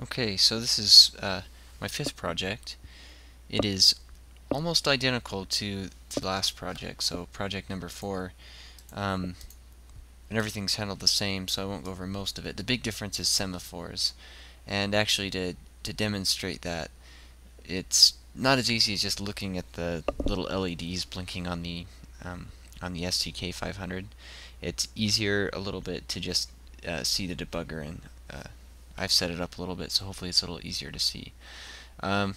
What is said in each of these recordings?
Okay, so this is my fifth project. It is almost identical to the last project, so project number 4, and everything's handled the same, so I won't go over most of it. The big difference is semaphores, and actually to demonstrate that, it's not as easy as just looking at the little LEDs blinking on the STK500. It's easier a little bit to just see the debugger, and I've set it up a little bit, so hopefully it's a little easier to see. So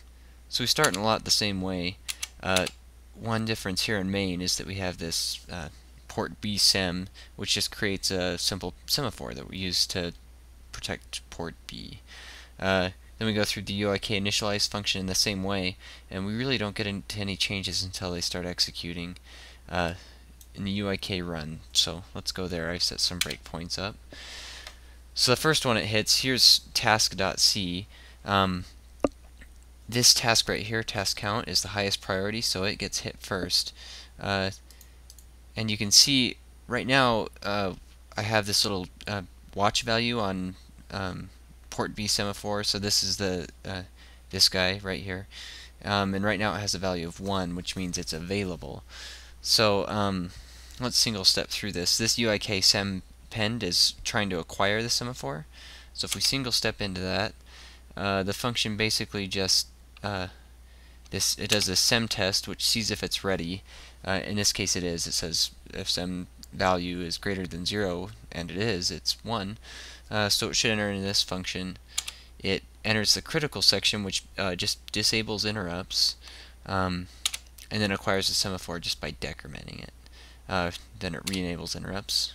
we start in a lot the same way. One difference here in main is that we have this port B sem, which just creates a simple semaphore that we use to protect port B. Then we go through the UIK initialize function in the same way, and we really don't get into any changes until they start executing in the UIK run. So let's go there. I've set some breakpoints up. So the first one it hits, here's task.c. This task right here, task count, is the highest priority, so it gets hit first. And you can see right now I have this little watch value on port B semaphore, so this is the this guy right here, and right now it has a value of 1, which means it's available. So let's single step through this. This UIK sem pend is trying to acquire the semaphore, so if we single step into that, the function basically just it does a sem test, which sees if it's ready. In this case it is. It says if sem value is greater than 0, and it is, it's 1. So it should enter into this function. It enters the critical section, which just disables interrupts, and then acquires the semaphore just by decrementing it. Then it re-enables interrupts,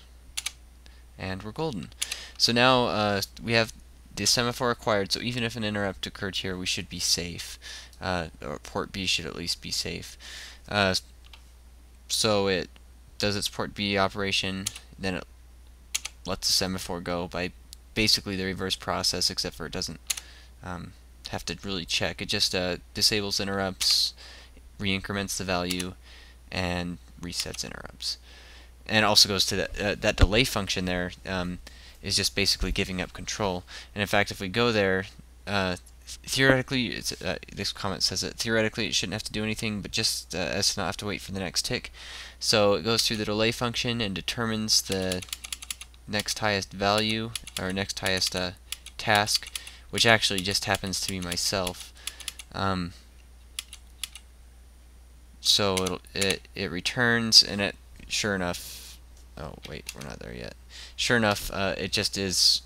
and we're golden. So now we have the semaphore acquired, so even if an interrupt occurred here, we should be safe. Or port B should at least be safe. So it does its port B operation, then it lets the semaphore go by basically the reverse process, except for it doesn't have to really check. It just disables interrupts, re-increments the value, and resets interrupts. And it also goes to that delay function there, is just basically giving up control. And in fact, if we go there, theoretically, this comment says that theoretically it shouldn't have to do anything, but just as to not have to wait for the next tick. So it goes through the delay function and determines the next highest value, or next highest task, which actually just happens to be myself. So it returns, and it sure enough, oh wait, we're not there yet. Sure enough, it just is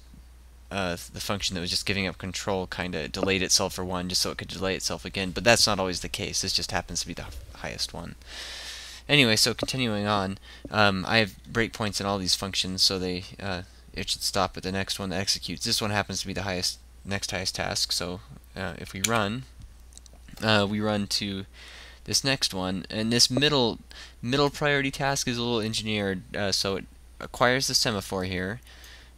the function that was just giving up control kind of delayed itself for 1 just so it could delay itself again, but that's not always the case. This just happens to be the highest one. Anyway, so continuing on, I have breakpoints in all these functions, so it should stop at the next one that executes. This one happens to be the next highest task, so if we run to this next one, and this middle priority task is a little engineered, so it acquires the semaphore here,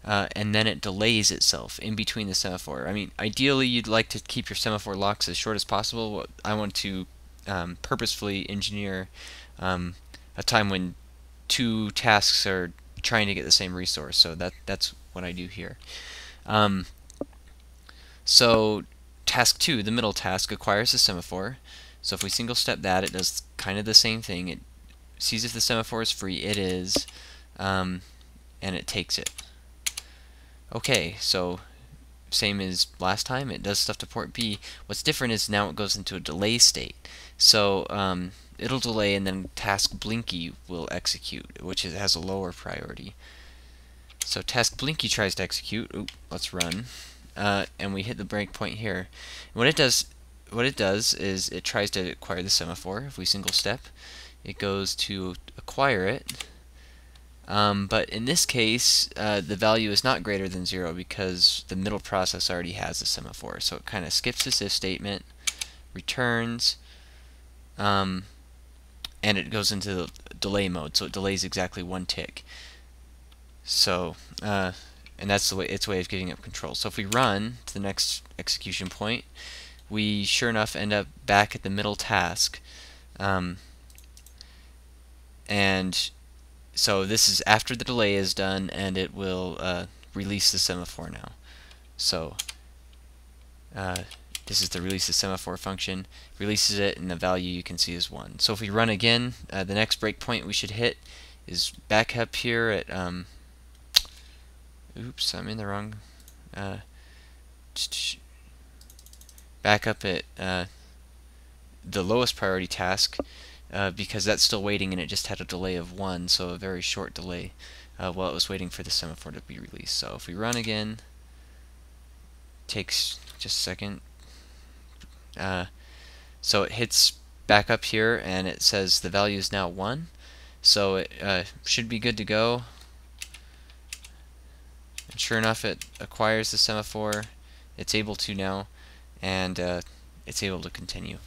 and then it delays itself in between the semaphore. I mean, ideally you'd like to keep your semaphore locks as short as possible. I want to purposefully engineer a time when 2 tasks are trying to get the same resource, so that's what I do here. So task 2, the middle task, acquires the semaphore. So if we single step that, it does kind of the same thing. It sees if the semaphore is free. It is, and it takes it. Okay, so same as last time, it does stuff to port B. What's different is now it goes into a delay state. So it'll delay, and then task Blinky will execute, which has a lower priority. So task Blinky tries to execute. Oop, let's run, and we hit the breakpoint here. And what it does is it tries to acquire the semaphore. If we single step, it goes to acquire it. But in this case, the value is not greater than 0 because the middle process already has a semaphore. So it kind of skips this if statement, returns, and it goes into the delay mode. So it delays exactly 1 tick. So, and that's its way of giving up control. So if we run to the next execution point, we sure enough end up back at the middle task, and so this is after the delay is done, and it will release the semaphore now. So this is the release the semaphore function, releases it, and the value you can see is 1. So if we run again, the next breakpoint we should hit is back up here at, oops, I'm in the wrong, back up at the lowest priority task, because that's still waiting and it just had a delay of 1, so a very short delay while it was waiting for the semaphore to be released. So if we run again, takes just a second. So it hits back up here and it says the value is now 1, so it should be good to go. And sure enough, it acquires the semaphore. It's able to now, and it's able to continue.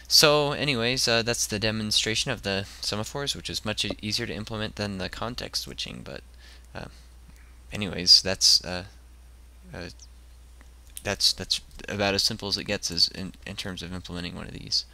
So anyways, that's the demonstration of the semaphores, which is much easier to implement than the context switching. But anyways, that's about as simple as it gets in terms of implementing one of these.